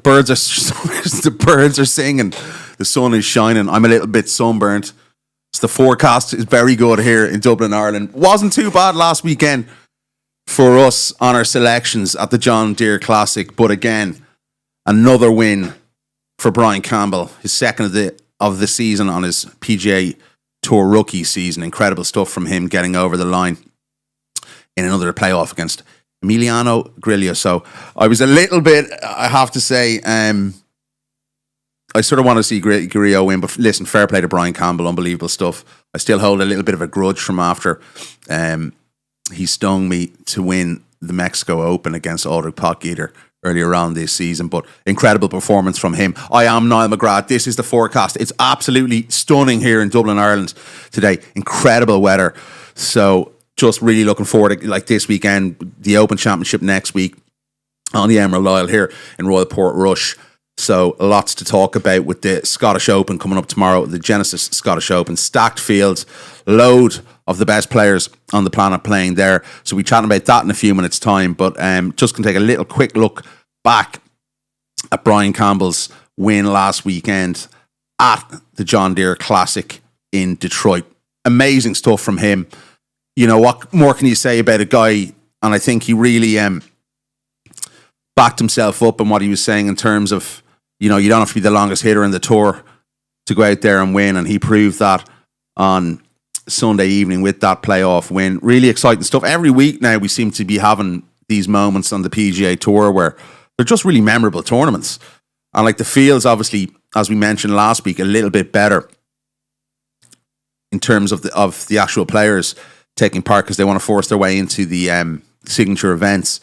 birds are the birds are singing. The sun is shining. I'm a little bit sunburnt. So the forecast is very good here in Dublin, Ireland. Wasn't too bad last weekend for us on our selections at the John Deere Classic. But again, another win for Brian Campbell, his second of the season on his PGA Tour rookie season. Incredible stuff from him getting over the line in another playoff against Emiliano Grillo. So I was a little bit, I have to say, I sort of want to see Grillo win, but listen, fair play to Brian Campbell, unbelievable stuff. I still hold a little bit of a grudge from after he stung me to win the Mexico Open against Ulrich Potgieter earlier on this season, but incredible performance from him. I am Niall McGrath. This is the forecast. It's absolutely stunning here in Dublin, Ireland today. Incredible weather. So just really looking forward to, like, this weekend, the Open Championship next week on the Emerald Isle here in Royal Portrush. So lots to talk about with the Scottish Open coming up tomorrow, the Genesis Scottish Open. Stacked field, load of the best players on the planet playing there. So we'll be chatting about that in a few minutes' time. But just going to take a little quick look back at Brian Campbell's win last weekend at the John Deere Classic in Detroit. Amazing stuff from him. You know, what more can you say about a guy? And I think he really backed himself up in what he was saying in terms of, you know, you don't have to be the longest hitter in the tour to go out there and win. And he proved that on Sunday evening with that playoff win. Really exciting stuff. Every week now we seem to be having these moments on the PGA Tour where they're just really memorable tournaments. And like the fields, obviously, as we mentioned last week, a little bit better in terms of the actual players taking part because they want to force their way into the signature events.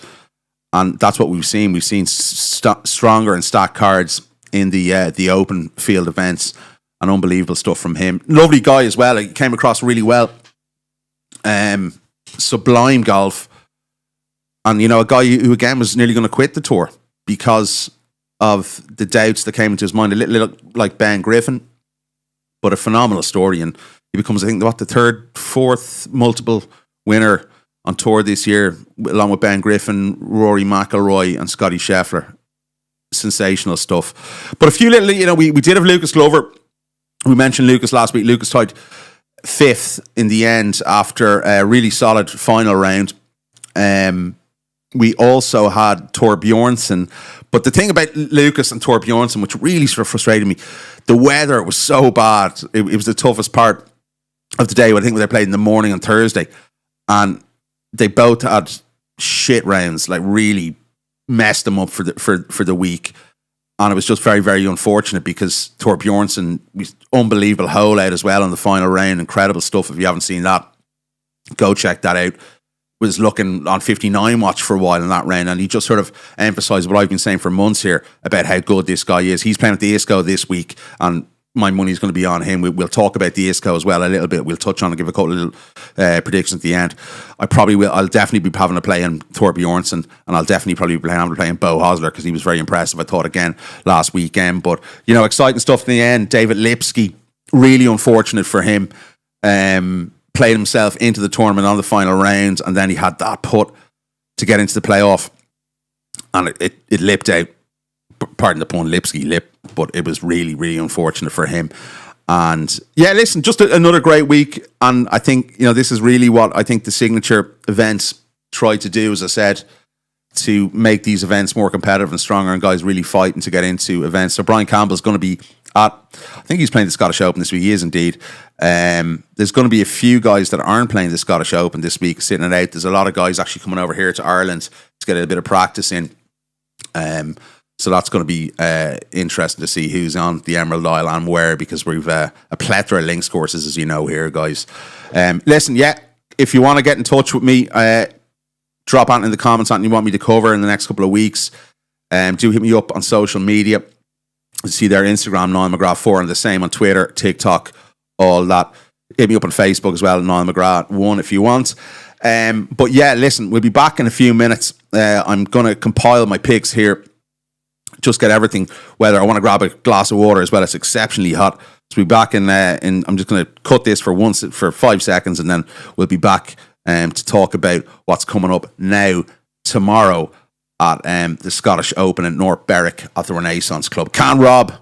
And that's what we've seen. We've seen stronger and stacked cards in the open field events, and unbelievable stuff from him. Lovely guy as well. He came across really well. Sublime golf. And, you know, a guy who again was nearly going to quit the tour because of the doubts that came into his mind. A little like Ben Griffin, but a phenomenal story. And he becomes, I think, the fourth multiple winner on tour this year, along with Ben Griffin, Rory McIlroy, and Scotty Scheffler. Sensational stuff. But a few little, you know, we did have Lucas Glover. We mentioned Lucas last week. Lucas tied fifth in the end after a really solid final round. We also had Tor Bjornsson. But the thing about Lucas and Tor Bjornsson, which really sort of frustrated me, the weather was so bad. It was the toughest part of the day. I think they played in the morning on Thursday. And they both had shit rounds, like really messed them up for the week. And it was just very, very unfortunate because Tor Bjornsson was unbelievable hole out as well on the final round. Incredible stuff. If you haven't seen that, go check that out. Was looking on 59 watch for a while in that round, and he just sort of emphasised what I've been saying for months here about how good this guy is. He's playing at the ISCO this week, and my money's going to be on him. We'll talk about the ISCO as well a little bit. We'll touch on and give a couple of little predictions at the end. I'll definitely be having a play in Tor Bjornsson, and I'll definitely probably be having a play in Bo Hosler because he was very impressive, I thought, again last weekend. But, you know, exciting stuff in the end. David Lipsky, really unfortunate for him. Played himself into the tournament on the final round, and then he had that putt to get into the playoff, and it lipped out. Pardon the pun, Lipsky lip, but it was really, really unfortunate for him. And yeah, listen, just another great week, and I think, you know, this is really what I think the signature events try to do, as I said, to make these events more competitive and stronger, and guys really fighting to get into events. So Brian Campbell's going to be I think he's playing the Scottish Open this week. He is indeed. There's going to be a few guys that aren't playing the Scottish Open this week, sitting it out. There's a lot of guys actually coming over here to Ireland to get a bit of practice in. So that's going to be interesting to see who's on the Emerald Isle and where, because we've a plethora of links courses, as you know, here, guys. Listen, yeah, if you want to get in touch with me, drop out in the comments something you want me to cover in the next couple of weeks. Do hit me up on social media. You see their Instagram, Niall McGrath 4, and the same on Twitter, TikTok, all that. Hit me up on Facebook as well, Niall McGrath 1 if you want. But yeah, listen, we'll be back in a few minutes. I'm going to compile my picks here. Just get everything. Whether I want to grab a glass of water as well. It's exceptionally hot. So we'll be back in I'm just going to cut this for 5 seconds, and then we'll be back to talk about what's coming up now tomorrow at the Scottish Open in North Berwick at the Renaissance Club. Can Rob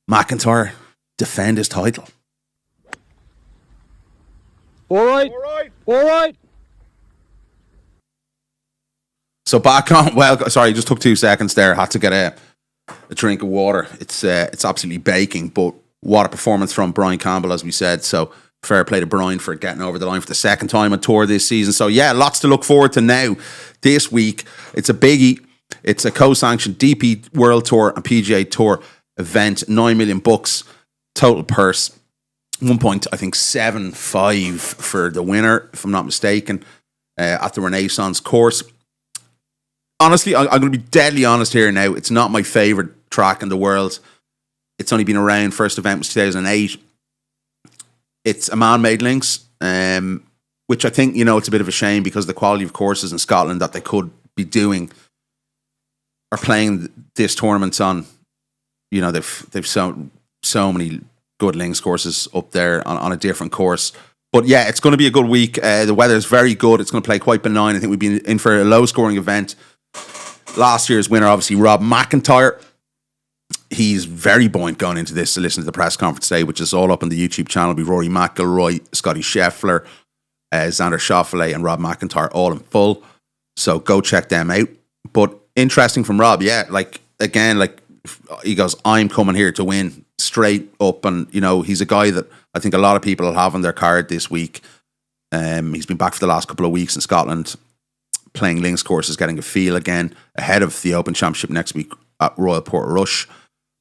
MacIntyre defend his title? All right. So back on. Well, sorry, just took 2 seconds there. Had to get a drink of water. It's absolutely baking, but what a performance from Brian Campbell, as we said. So fair play to Brian for getting over the line for the second time on tour this season. So yeah, lots to look forward to now. This week, it's a biggie. It's a co-sanctioned DP World Tour and PGA Tour event. $9 million total purse. 1.75 for the winner, if I'm not mistaken, at the Renaissance course. Honestly, I'm going to be deadly honest here now. It's not my favourite track in the world. It's only been around. First event was 2008. It's a man-made links, which I think, it's a bit of a shame because the quality of courses in Scotland that they could be doing are playing this tournament on. They've so many good links courses up there on a different course. But yeah, it's going to be a good week. The weather is very good. It's going to play quite benign. I think we've been in for a low-scoring event. Last year's winner, obviously, Rob MacIntyre. He's very buoyant going into this to listen to the press conference today, which is all up on the YouTube channel. It'll be Rory McIlroy, Scotty Scheffler, Xander Schauffele, and Rob MacIntyre all in full. So go check them out. But interesting from Rob, yeah. He goes, I'm coming here to win straight up. And, he's a guy that I think a lot of people have on their card this week. He's been back for the last couple of weeks in Scotland, playing links courses, getting a feel again ahead of the Open Championship next week at Royal Portrush.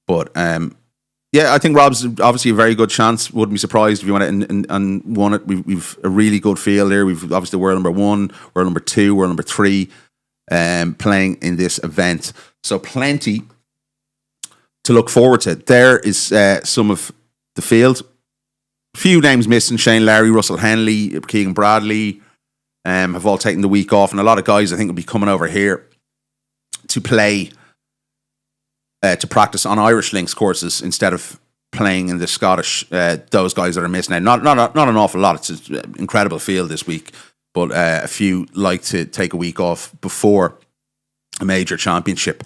But I think Rob's obviously a very good chance. Wouldn't be surprised if he went out and won it. We've a really good feel there. We've obviously the world number 1, world number 2, world number 3 playing in this event. So plenty to look forward to. There is some of the field. Few names missing. Shane Lowry, Russell Henley, Keegan Bradley have all taken the week off. And a lot of guys I think will be coming over here to play, to practice on Irish links courses instead of playing in the Scottish, those guys that are missing out. Not an awful lot. It's an incredible field this week. But a few like to take a week off before a major championship.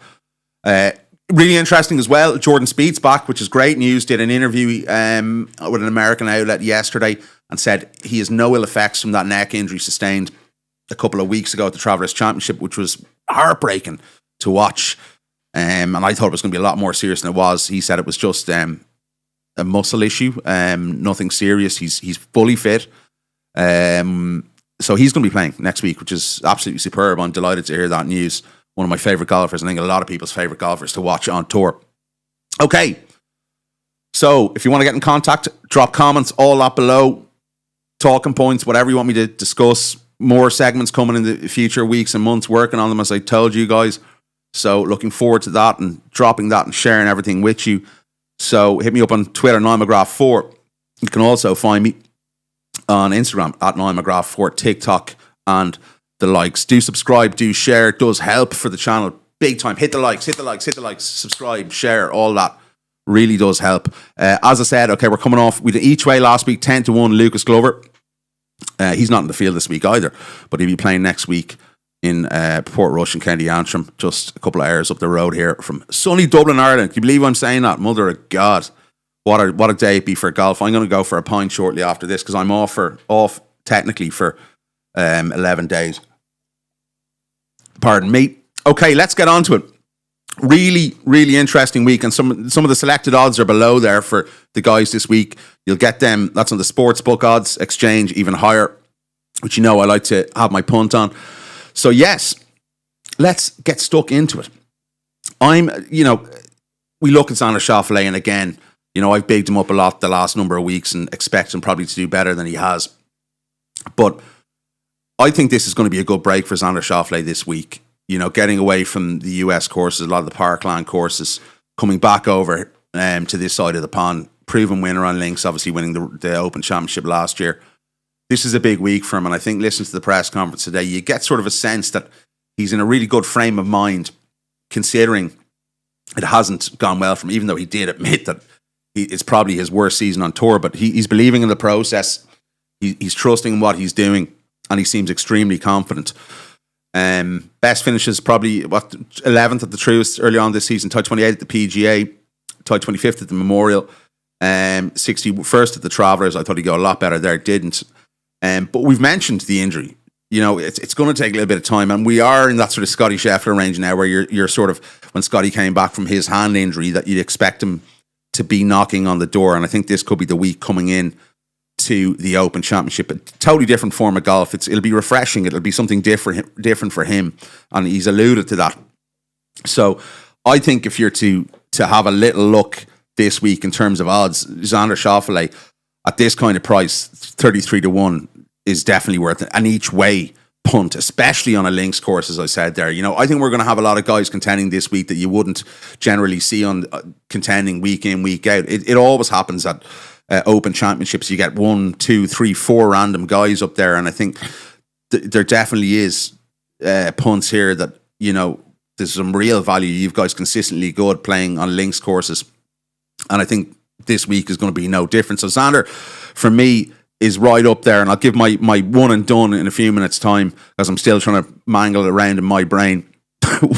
Really interesting as well. Jordan Spieth's back, which is great news. Did an interview with an American outlet yesterday and said he has no ill effects from that neck injury sustained a couple of weeks ago at the Travelers Championship, which was heartbreaking to watch. And I thought it was going to be a lot more serious than it was. He said it was just a muscle issue, nothing serious. He's fully fit. So he's going to be playing next week, which is absolutely superb. I'm delighted to hear that news. One of my favourite golfers. I think a lot of people's favourite golfers to watch on tour. Okay. So if you want to get in contact, drop comments, all that below. Talking points, whatever you want me to discuss. More segments coming in the future weeks and months, working on them as I told you guys. So looking forward to that and dropping that and sharing everything with you. So hit me up on Twitter, NiallMcGrath4. You can also find me on Instagram at NiallMcGrath4, TikTok, and the likes. Do subscribe, do share. It does help for the channel big time. Hit the likes, subscribe, share, all that. Really does help. As I said, okay, we're coming off. We did each way last week, 10-1 Lucas Glover. He's not in the field this week either, but he'll be playing next week in Portrush in County Antrim, just a couple of hours up the road here from sunny Dublin, Ireland. Can you believe I'm saying that? Mother of God. What a day it'd be for golf. I'm going to go for a pint shortly after this because I'm off technically for 11 days. Pardon me. Okay, let's get on to it. Really, really interesting week, and some of the selected odds are below there for the guys this week. You'll get them. That's on the Sportsbook Odds Exchange, even higher, which I like to have my punt on. So yes, let's get stuck into it. We look at Xander Schauffele, and again, I've bigged him up a lot the last number of weeks and expect him probably to do better than he has. But I think this is going to be a good break for Xander Schauffele this week. Getting away from the US courses, a lot of the Parkland courses, coming back over to this side of the pond. Proven winner on links, obviously winning the Open Championship last year. This is a big week for him, and I think listening to the press conference today, you get sort of a sense that he's in a really good frame of mind, considering it hasn't gone well for him, even though he did admit that it's probably his worst season on tour, but he's believing in the process. He's trusting in what he's doing, and he seems extremely confident. Best finishes probably 11th at the Truist early on this season, tied 28 at the PGA, tied 25th at the Memorial, 61st at the Travelers. I thought he'd go a lot better there, didn't. But we've mentioned the injury. It's going to take a little bit of time, and we are in that sort of Scotty Scheffler range now, where you're sort of, when Scotty came back from his hand injury, that you'd expect him to be knocking on the door, and I think this could be the week coming in to the Open Championship. A totally different form of golf. It'll be refreshing. It'll be something different for him, and he's alluded to that. So I think if you're to have a little look this week in terms of odds, Xander Schauffele at this kind of price, 33-1, is definitely worth an each way punt, especially on a links course, as I said there. I think we're going to have a lot of guys contending this week that you wouldn't generally see on contending week in, week out. It always happens at Open Championships. You get 1, 2, 3, 4 random guys up there, and I think there definitely is punts here that, there's some real value. You've guys consistently good playing on links courses, and I think this week is going to be no different. So Xander, for me, is right up there, and I'll give my one and done in a few minutes' time, because I'm still trying to mangle it around in my brain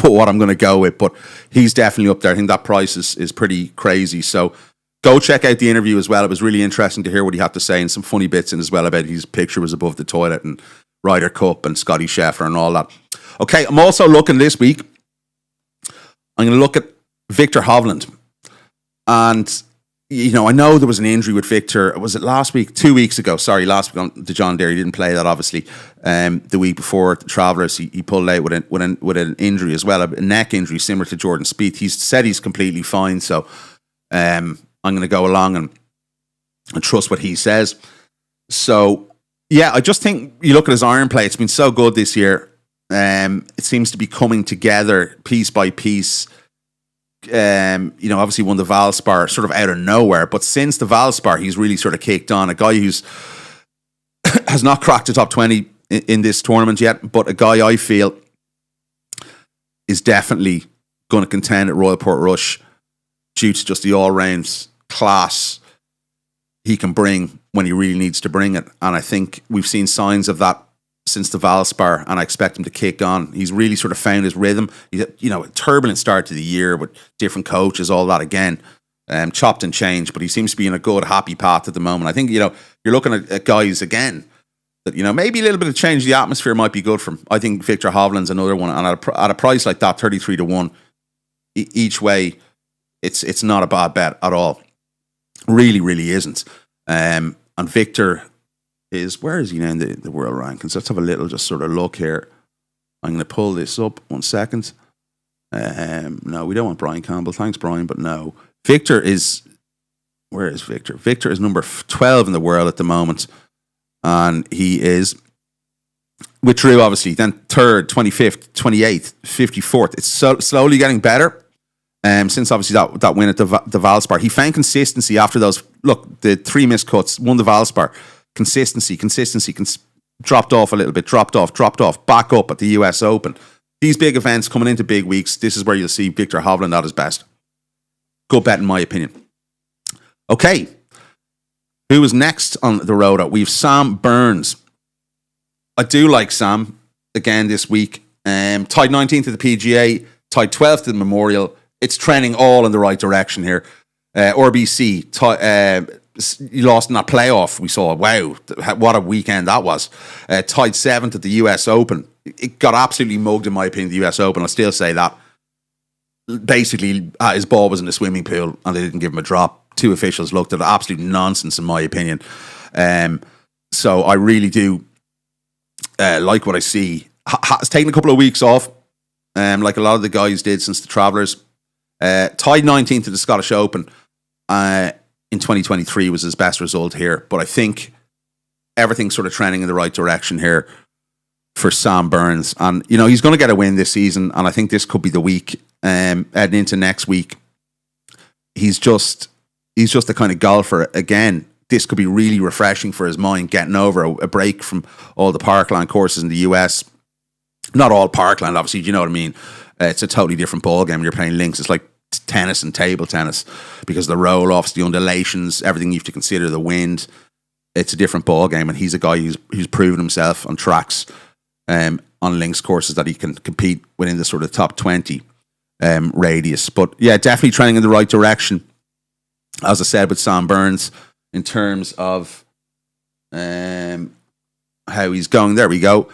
what I'm going to go with, but he's definitely up there. I think that price is pretty crazy. So go check out the interview as well. It was really interesting to hear what he had to say, and some funny bits in as well about his picture was above the toilet and Ryder Cup and Scotty Scheffler and all that. Okay, I'm also looking this week, I'm going to look at Victor Hovland, and I know there was an injury with Victor. Was it last week? 2 weeks ago. Sorry, last week on the John Deere. He didn't play that, obviously. The week before the Travelers, he pulled out with an injury as well, a neck injury similar to Jordan Spieth. He's said he's completely fine, so I'm going to go along and trust what he says. So, yeah, I just think you look at his iron play. It's been so good this year. It seems to be coming together piece by piece. Obviously won the Valspar sort of out of nowhere, but since the Valspar, he's really sort of kicked on. A guy who's has not cracked the top 20 in this tournament yet, but a guy I feel is definitely going to contend at Royal Portrush due to just the all-round class he can bring when he really needs to bring it. And I think we've seen signs of that since the Valspar, and I expect him to kick on. He's really sort of found his rhythm. He's a turbulent start to the year with different coaches, all that again, chopped and changed, but he seems to be in a good, happy path at the moment. I think, you're looking at guys again that, maybe a little bit of change the atmosphere might be good for him. I think Victor Hovland's another one, and at a price like that, 33-1, each way, it's not a bad bet at all. Really, really isn't. And Victor where is he now in the world rankings? Let's have a little just sort of look here. I'm going to pull this up 1 second. No, we don't want Brian Campbell. Thanks, Brian, but no. Victor is, where is Victor? Victor is number 12 in the world at the moment, and he is with Drew, obviously, then 3rd, 25th, 28th, 54th. It's slowly getting better. Since obviously that win at the Valspar, he found consistency after those. Look, the 3 missed cuts, won the Valspar. Consistency, dropped off a little bit, dropped off, back up at the US Open. These big events coming into big weeks, this is where you'll see Victor Hovland at his best. Good bet in my opinion. Okay, who is next on the road? We've Sam Burns. I do like Sam again this week. Tied 19th at the PGA, tied 12th at the Memorial. It's trending all in the right direction here. RBC, he lost in that playoff. We saw, wow, what a weekend that was. Tied 7th at the US Open. It got absolutely mugged, in my opinion, the US Open. I'll still say that. Basically, his ball was in the swimming pool and they didn't give him a drop. 2 officials looked at it. Absolute nonsense, in my opinion. So I really do like what I see. It's taken a couple of weeks off, like a lot of the guys did since the Travelers. Tied 19th at the Scottish Open. In 2023 was his best result here, but I think everything's sort of trending in the right direction here for Sam Burns, and he's going to get a win this season, and I think this could be the week heading into next week. He's just the kind of golfer, again, this could be really refreshing for his mind, getting over a break from all the parkland courses in the US. Not all parkland, obviously, you know what I mean. It's a totally different ball game when you're playing links. It's like tennis and table tennis, because the roll-offs, the undulations, everything you have to consider, the wind. It's a different ball game, and he's a guy who's proven himself on tracks on links courses that he can compete within the sort of top 20 radius. But yeah, definitely trending in the right direction, as I said, with Sam Burns in terms of how he's going. There we go.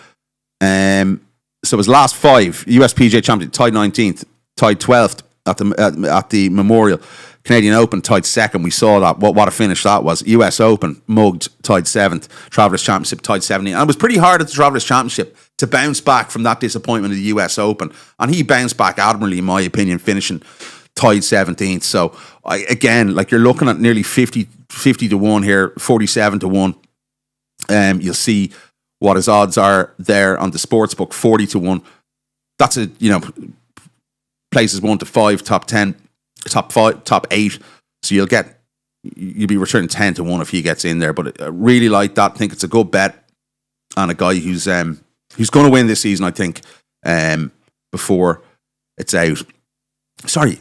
So his last 5, US PGA Championship, tied 19th, tied 12th at the Memorial. Canadian Open, tied 2nd. We saw that. What a finish that was. US Open, mugged, tied 7th. Travelers Championship, tied 17th. And it was pretty hard at the Travelers Championship to bounce back from that disappointment of the US Open. And he bounced back admirably, in my opinion, finishing tied 17th. So, again, like, you're looking at nearly 50 to 1 here, 47 to 1. You'll see what his odds are there on the sportsbook, 40 to 1. That's places 1 to 5, top 10, top 5, top 8. So you'll be returning 10 to 1 if he gets in there. But I really like that. I think it's a good bet on a guy who's going to win this season, I think, before it's out. Sorry,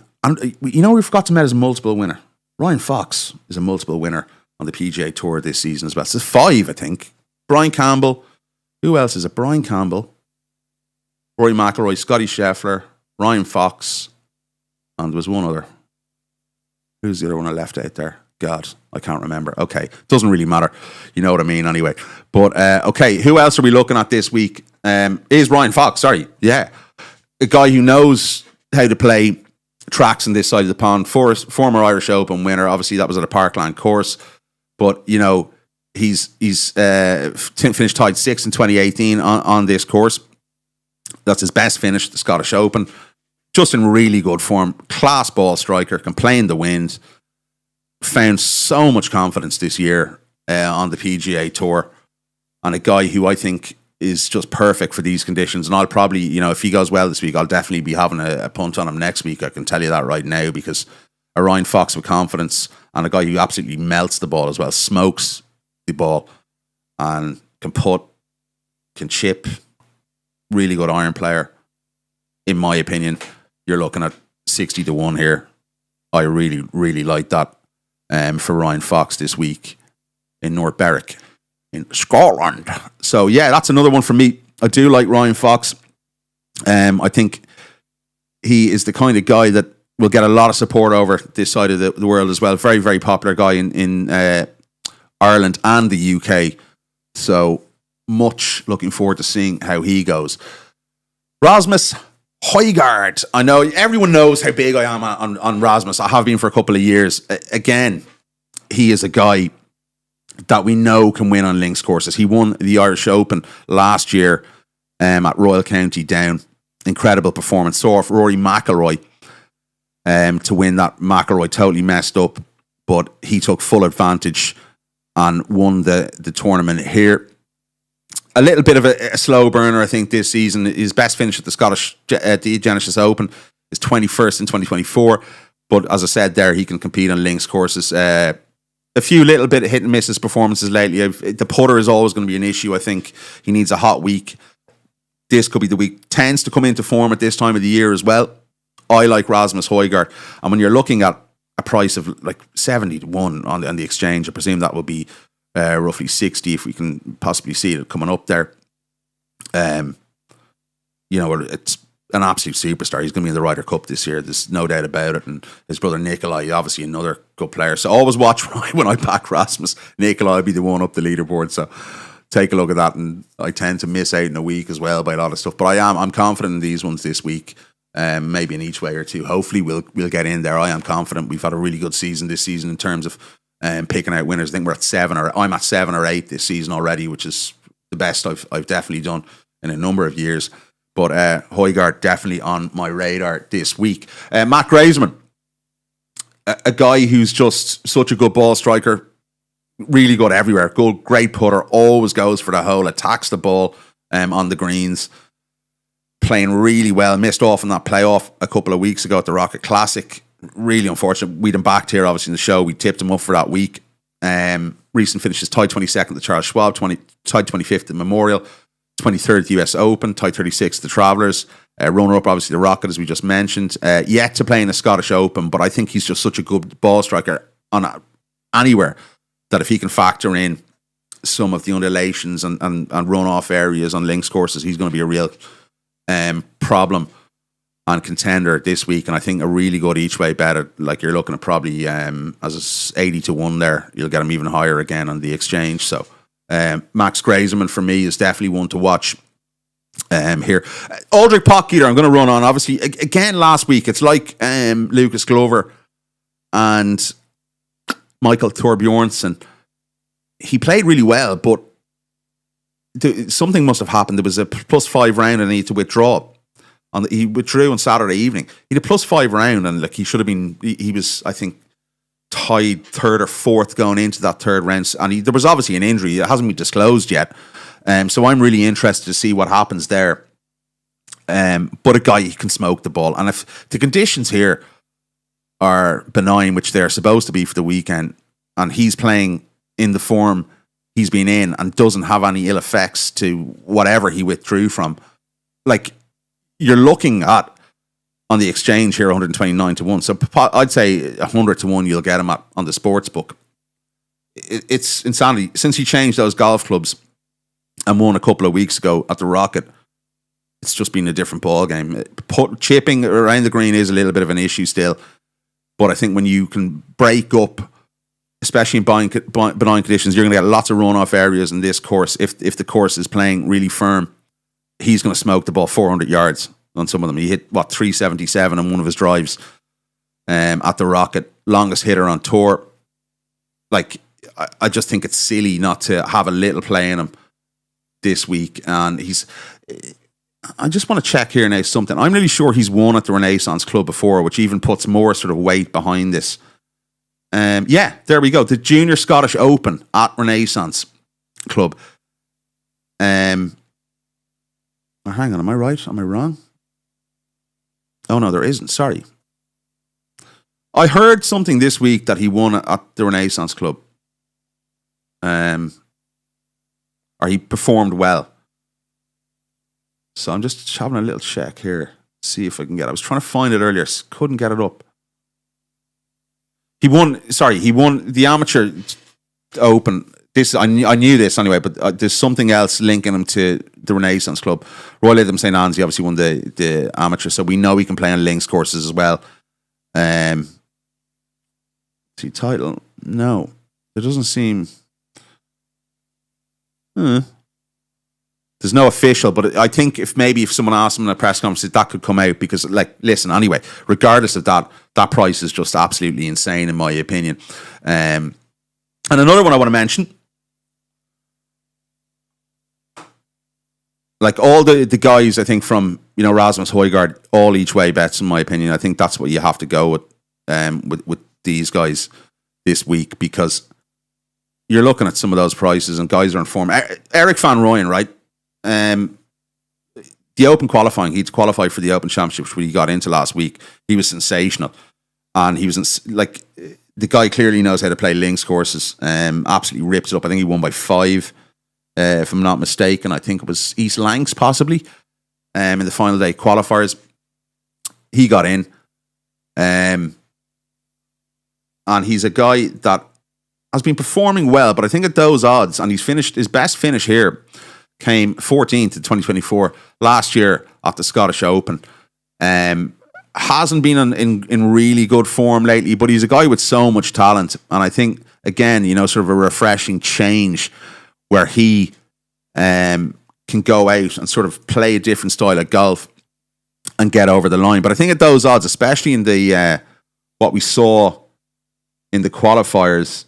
we forgot to mention as a multiple winner. Ryan Fox is a multiple winner on the PGA Tour this season as well. So it's 5, I think. Brian Campbell. Who else is it? Brian Campbell, Rory McIlroy, Scotty Scheffler, Ryan Fox, and there was one other. Who's the other one I left out there? God, I can't remember. Okay, doesn't really matter. You know what I mean anyway. But, okay, who else are we looking at this week? Is Ryan Fox, sorry. Yeah. A guy who knows how to play tracks on this side of the pond. Former Irish Open winner. Obviously, that was at a Parkland course. But, he's finished tied 6th in 2018 on this course. That's his best finish at the Scottish Open. Just in really good form. Class ball striker. Can play in the wind. Found so much confidence this year on the PGA Tour. And a guy who I think is just perfect for these conditions. And I'll probably, if he goes well this week, I'll definitely be having a punt on him next week. I can tell you that right now, because a Ryan Fox with confidence and a guy who absolutely melts the ball as well, smokes the ball and can putt, can chip, really good iron player. In my opinion, you're looking at 60 to 1 here. I really, really like that for Ryan Fox this week in North Berwick in Scotland. So yeah, that's another one for me. I do like Ryan Fox. I think he is the kind of guy that will get a lot of support over this side of the world as well. Very, very popular guy in Ireland and the UK. So much looking forward to seeing how he goes. Rasmus Højgaard. I know everyone knows how big I am on Rasmus. I have been for a couple of years. Again, he is a guy that we know can win on links courses. He won the Irish Open last year at Royal County Down. Incredible performance. Saw off Rory McIlroy to win that. McIlroy totally messed up, but he took full advantage and won the tournament here. A little bit of a slow burner, I think, this season. His best finish at the Genesis Open is 21st in 2024. But as I said there, he can compete on links courses. A few little bit of hit and misses performances lately. The putter is always going to be an issue. I think he needs a hot week. This could be the week. Tends to come into form at this time of the year as well. I like Rasmus Højgaard. And when you're looking at a price of like 70 to 1 on the exchange, I presume that will be roughly 60 if we can possibly see it coming up there. It's an absolute superstar. He's going to be in the Ryder Cup this year. There's no doubt about it. And his brother Nikolai, obviously another good player. So always watch when I back Rasmus. Nikolai will be the one up the leaderboard. So take a look at that. And I tend to miss out in a week as well by a lot of stuff. But I'm confident in these ones this week. Maybe in each way or two. Hopefully we'll get in there. I am confident. We've had a really good season this season in terms of picking out winners. I think I'm at 7 or 8 this season already, which is the best I've definitely done in a number of years. But Højgaard definitely on my radar this week. Matt Graveman, a guy who's just such a good ball striker, really good everywhere. Good, great putter, always goes for the hole, attacks the ball on the greens. Playing really well, missed off in that playoff a couple of weeks ago at the Rocket Classic. Really unfortunate. We'd him backed here, obviously, in the show. We tipped him up for that week. Recent finishes, tied 22nd at the Charles Schwab, tied 25th at Memorial, 23rd at the US Open, tied 36th at the Travellers. Runner-up, obviously, the Rocket, as we just mentioned. Yet to play in the Scottish Open, but I think he's just such a good ball striker on anywhere that if he can factor in some of the undulations and run-off areas on links courses, he's going to be a real problem and contender this week. And I think a really good each way bet, like you're looking at probably as 80 to 1 there, you'll get him even higher again on the exchange. So Max Grazeman for me is definitely one to watch here. Aldrich Potgieter, I'm going to run on. Obviously, again last week, it's like Lucas Glover and Michael Thorbjornsen. He played really well, but something must have happened. There was a +5 round and he had to withdraw. He withdrew on Saturday evening. He had a +5 round, and like he should have been. He was, I think, tied 3rd or 4th going into that 3rd round, and there was obviously an injury. It hasn't been disclosed yet, so I'm really interested to see what happens there. But a guy, he can smoke the ball, and if the conditions here are benign, which they're supposed to be for the weekend, and he's playing in the form he's been in and doesn't have any ill effects to whatever he withdrew from, like, you're looking at on the exchange here 129 to 1. So I'd say 100 to 1 you'll get him at on the sports book. It's insanity. Since he changed those golf clubs and won a couple of weeks ago at the Rocket, it's just been a different ball game. Chipping around the green is a little bit of an issue still, but I think when you can break up, especially in benign conditions, you're going to get lots of run-off areas in this course. If the course is playing really firm, he's going to smoke the ball 400 yards on some of them. He hit, 377 on one of his drives at the Rocket. Longest hitter on tour. Like, I just think it's silly not to have a little play in him this week. And I just want to check here now something. I'm really sure he's won at the Renaissance Club before, which even puts more sort of weight behind this. Yeah, there we go. The Junior Scottish Open at Renaissance Club. Oh, hang on, am I right? Am I wrong? Oh no, there isn't. Sorry. I heard something this week that he won at the Renaissance Club. Or he performed well. So I'm just having a little check here. See if I can get it. I was trying to find it earlier. Couldn't get it up. He won the Amateur Open. I knew this anyway, but there's something else linking him to the Renaissance Club. Royal Lytham St. Anne's, obviously won the Amateur, so we know he can play on links courses as well. See, title? No. It doesn't seem... There's no official, but I think if someone asked him in a press conference, that could come out, because, like, listen, anyway, regardless of that price is just absolutely insane in my opinion. And another one I want to mention, like all the guys, I think from, Rasmus Højgaard, all each way bets in my opinion. I think that's what you have to go with these guys this week, because you're looking at some of those prices and guys are in form. Eric Van Rooyen, right? The Open qualifying, he'd qualified for the Open Championship, which we got into last week. He was sensational, and he was the guy clearly knows how to play links courses. Absolutely ripped it up. I think he won by 5, if I'm not mistaken. I think it was East Lancs possibly in the final day qualifiers. He got in, and he's a guy that has been performing well. But I think at those odds, and his best finish here came 14th in 2024 last year at the Scottish Open. Hasn't been in really good form lately, but he's a guy with so much talent. And I think, again, sort of a refreshing change where he can go out and sort of play a different style of golf and get over the line. But I think at those odds, especially in the what we saw in the qualifiers,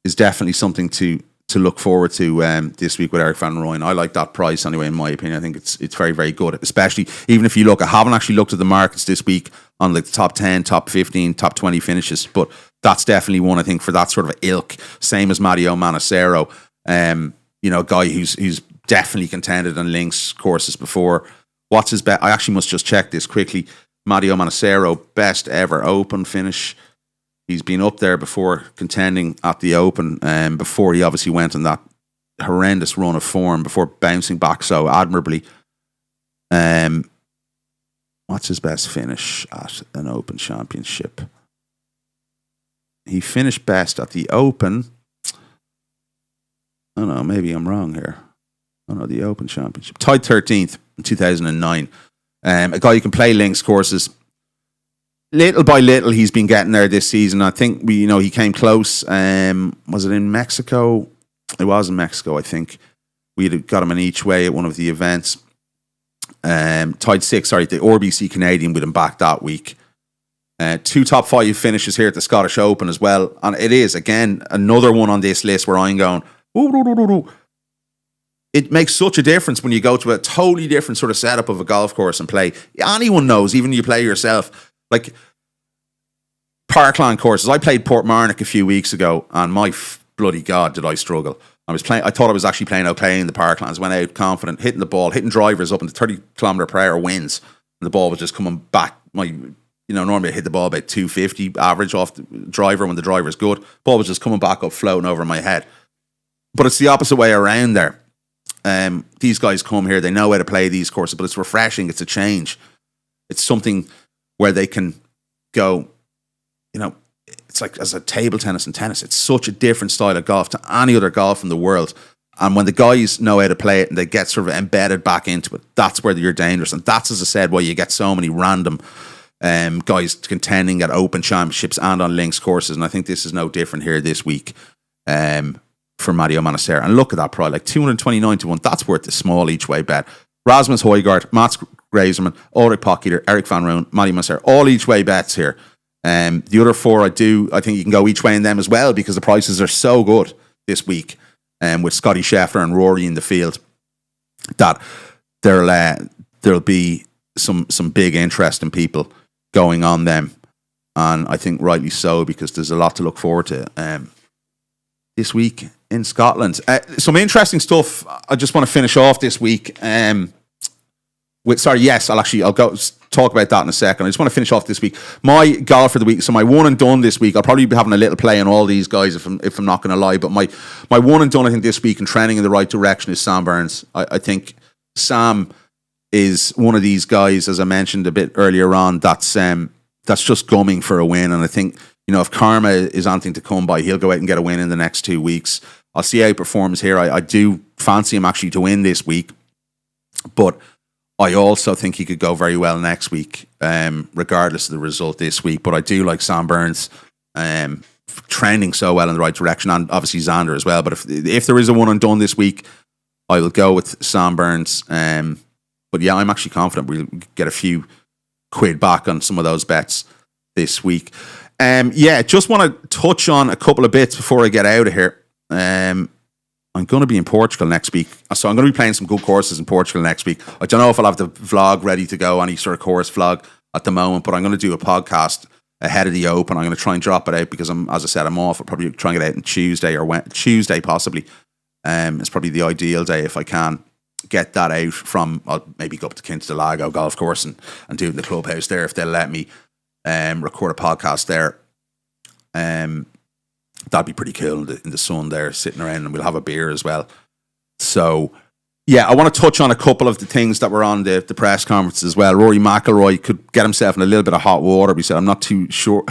is definitely something to look forward to this week with Eric Van Rooyen. I like that price anyway, in my opinion. I think it's very, very good, especially even if you look. I haven't actually looked at the markets this week on the top 10, top 15, top 20 finishes, but that's definitely one, I think, for that sort of ilk. Same as Mario Manacero, a guy who's definitely contended on links courses before. What's his bet? I actually must just check this quickly. Mario Manacero, best ever Open finish. He's been up there before contending at the Open, before he obviously went on that horrendous run of form before bouncing back so admirably. What's his best finish at an Open Championship? He finished best at the Open. Oh no, maybe I'm wrong here. Oh no, the Open Championship. Tied 13th in 2009. A guy who can play links courses. Little by little, he's been getting there this season. I think he came close. Was it in Mexico? It was in Mexico, I think. We had got him in each way at one of the events. Tied sixth, the RBC Canadian with him back that week. 2 top 5 finishes here at the Scottish Open as well. And it is, again, another one on this list where I'm going, ooh. It makes such a difference when you go to a totally different sort of setup of a golf course and play. Anyone knows, even you play yourself. Like parkland courses. I played Portmarnock a few weeks ago, and my bloody God, did I struggle. I thought I was actually playing okay in the parklands. Went out confident, hitting the ball, hitting drivers up into 30 kilometre per hour winds, and the ball was just coming back. Normally I hit the ball about 250 average off the driver when the driver's good. Ball was just coming back up, floating over my head. But it's the opposite way around there. These guys come here, they know how to play these courses, but it's refreshing. It's a change. It's something where they can go, it's like as a table tennis and tennis. It's such a different style of golf to any other golf in the world. And when the guys know how to play it and they get sort of embedded back into it, that's where you're dangerous. And that's, as I said, why you get so many random guys contending at Open Championships and on links courses. And I think this is no different here this week for Mario Manasseh. And look at that price, like 229 to 1. That's worth a small each way bet. Rasmus Højgaard, Mats Graserman, Ulrich Pockeder, Eric Van Rooyen, Mario Manasseh, all each way bets here. The other 4, I think you can go each way in them as well because the prices are so good this week. With Scotty Scheffler and Rory in the field, that there'll be some big interest in people going on them, and I think rightly so because there's a lot to look forward to this week in Scotland. Some interesting stuff. I just want to finish off this week. I'll go talk about that in a second. I just want to finish off this week. My golf for the week. So my one and done this week. I'll probably be having a little play on all these guys if I'm not going to lie. But my one and done I think this week and trending in the right direction is Sam Burns. I think Sam is one of these guys, as I mentioned a bit earlier on, that's just gumming for a win. And I think if karma is anything to come by, he'll go out and get a win in the next 2 weeks. I'll see how he performs here. I do fancy him actually to win this week, but I also think he could go very well next week, regardless of the result this week. But I do like Sam Burns trending so well in the right direction, and obviously Xander as well. But if there is a one and done this week, I will go with Sam Burns. But yeah, I'm actually confident we'll get a few quid back on some of those bets this week. Just want to touch on a couple of bits before I get out of here. I'm going to be in Portugal next week. So I'm going to be playing some good courses in Portugal next week. I don't know if I'll have the vlog ready to go, any sort of course vlog at the moment, but I'm going to do a podcast ahead of the Open. I'm going to try and drop it out because I'm off. I'll probably try and get out on Tuesday or Tuesday possibly. It's probably the ideal day if I can get that out from. I'll maybe go up to Quintalago golf course and do it in the clubhouse there if they'll let me record a podcast there. That'd be pretty cool in the sun there, sitting around, and we'll have a beer as well. So, yeah, I want to touch on a couple of the things that were on the press conference as well. Rory McIlroy could get himself in a little bit of hot water. He said, I'm not too sure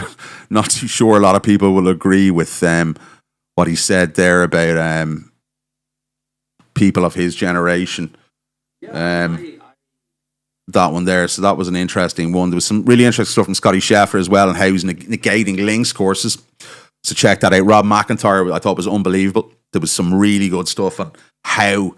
a lot of people will agree with what he said there about people of his generation. That one there. So that was an interesting one. There was some really interesting stuff from Scotty Scheffler as well and how he's negating links courses. So check that out. Rob MacIntyre, I thought was unbelievable. There was some really good stuff on how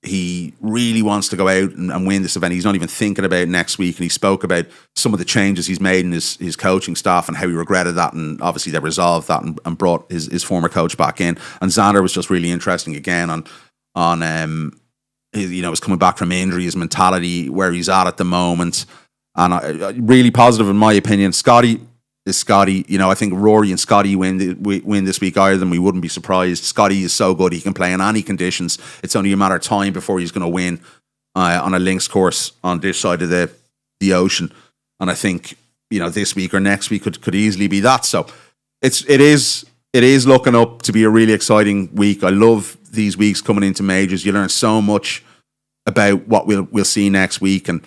he really wants to go out and win this event. He's not even thinking about it next week. And he spoke about some of the changes he's made in his coaching staff and how he regretted that. And obviously they resolved that and brought his former coach back in. And Xander was just really interesting again on his coming back from injury, his mentality, where he's at the moment. And really positive in my opinion. Scotty is Scotty. I think Rory and Scotty win this week either, then we wouldn't be surprised. Scotty is so good, he can play in any conditions. It's only a matter of time before he's going to win on a links course on this side of the ocean. And I think this week or next week could easily be that. So it is looking up to be a really exciting week. I love these weeks coming into majors. You learn so much about what we'll see next week. And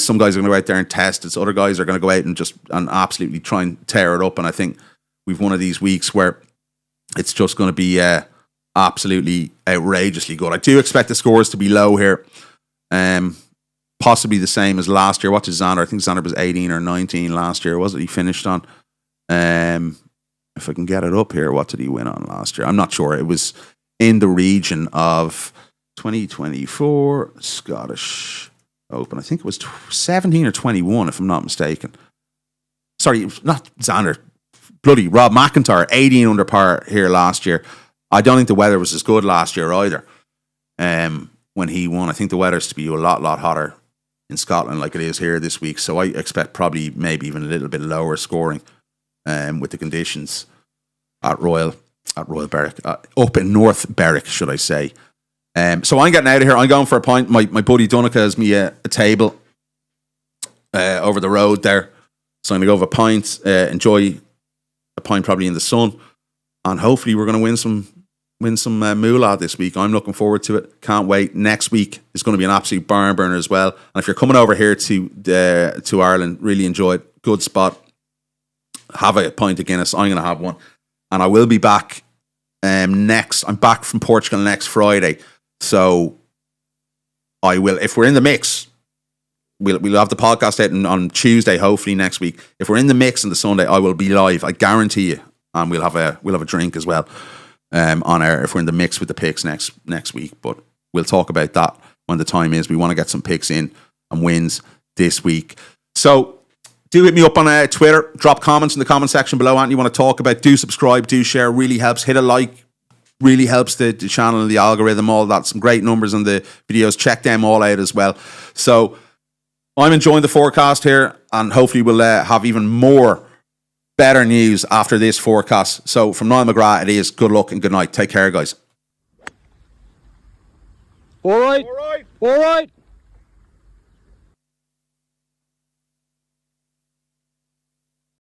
some guys are going to go out there and test it. So other guys are going to go out and absolutely try and tear it up. And I think we've one of these weeks where it's just going to be absolutely outrageously good. I do expect the scores to be low here. Possibly the same as last year. What did Xander? I think Xander was 18 or 19 last year. Was it he finished on? If I can get it up here, what did he win on last year? I'm not sure. It was in the region of 2024 Scottish Open. I think it was 17 or 21, if I'm not mistaken. Sorry, not Xander. Bloody Rob MacIntyre, 18 under par here last year. I don't think the weather was as good last year either. When he won, I think the weather's to be a lot hotter in Scotland like it is here this week. So I expect probably maybe even a little bit lower scoring with the conditions at Royal Berwick, up in North Berwick, should I say. So I'm getting out of here. I'm going for a pint. My buddy Donica has me a table over the road there. So I'm going to go have a pint, enjoy a pint probably in the sun, and hopefully we're going to win some moolah this week. I'm looking forward to it. Can't wait. Next week is going to be an absolute barn burner as well. And if you're coming over here to Ireland, really enjoy it. Good spot. Have a pint of Guinness. I'm going to have one. And I will be back next. I'm back from Portugal next Friday. So I will, if we're in the mix, we'll have the podcast out on Tuesday, hopefully next week. If we're in the mix on the Sunday, I will be live. I guarantee you. And we'll have a drink as well on air if we're in the mix with the picks next week. But we'll talk about that when the time is. We want to get some picks in and wins this week. So do hit me up on Twitter. Drop comments in the comment section below. Anything you want to talk about, do subscribe, do share. Really helps. Hit a like. Really helps the channel and the algorithm, all that. Some great numbers on the videos. Check them all out as well. So I'm enjoying the forecast here, and hopefully we'll have even more better news after this forecast. So from Niall McGrath, it is good luck and good night. Take care, guys. All right.